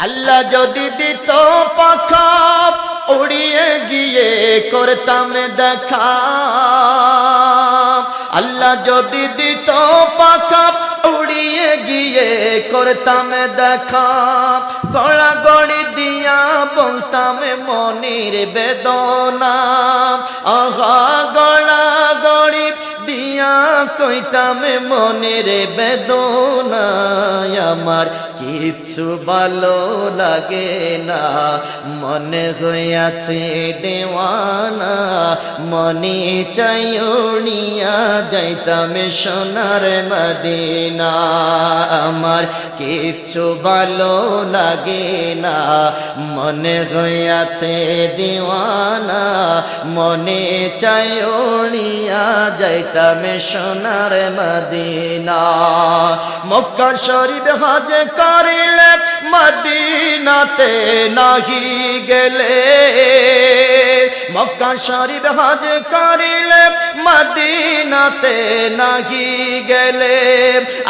আল্লাহ যদি দিত পাখা উড়িয়ে গিয়ে করতাম দেখা, আল্লাহ যদি দিত পাখা উড়িয়ে গিয়ে করতাম দেখা, গড়াগড়ি দিয়া বলতাম মনের বেদনা, আহা গড়াগড়ি দিয়া কইতাম মনের বেদনা, আমার কিচ্ছু ভালো লাগে না, মনে হইয়াছে দেওয়ানা, মনে চাই উড়িয়া যাইতাম সোনার মদিনা, আমার কিচ্ছু ভালো লাগে না, মনে হইয়াছে দেওয়ানা, মনে চাই উড়িয়া যাইতাম সোনার মদিনা। মক্কা শরীফ হজ করিলে মদিনাতে নাহি গেলে, মক্কা শরীফ হজ করিলে মদিনাতে নাহি গেলে,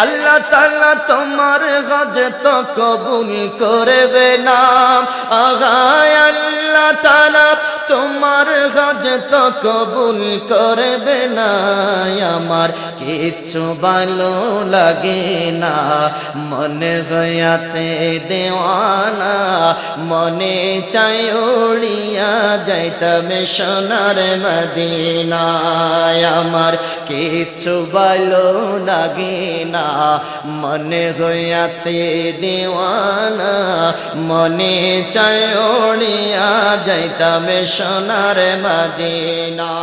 আল্লাহ তাআলা তোমার হজ তো কবুল করবে না, আহা আল্লাহ তাআলা তোমার হজ তো কবুল করবে না, আমার কিচ্ছু ভালো লাগে না, মনে হইয়াছে দেওয়ানা, মনে চাই উড়িয়া যাইতাম সোনার মদিনায়, আমার কিচ্ছু ভালো লাগে না, মনে হইয়াছে দেওয়ানা, মনে চাই উড়িয়া যাইতাম সোনার মদিনা।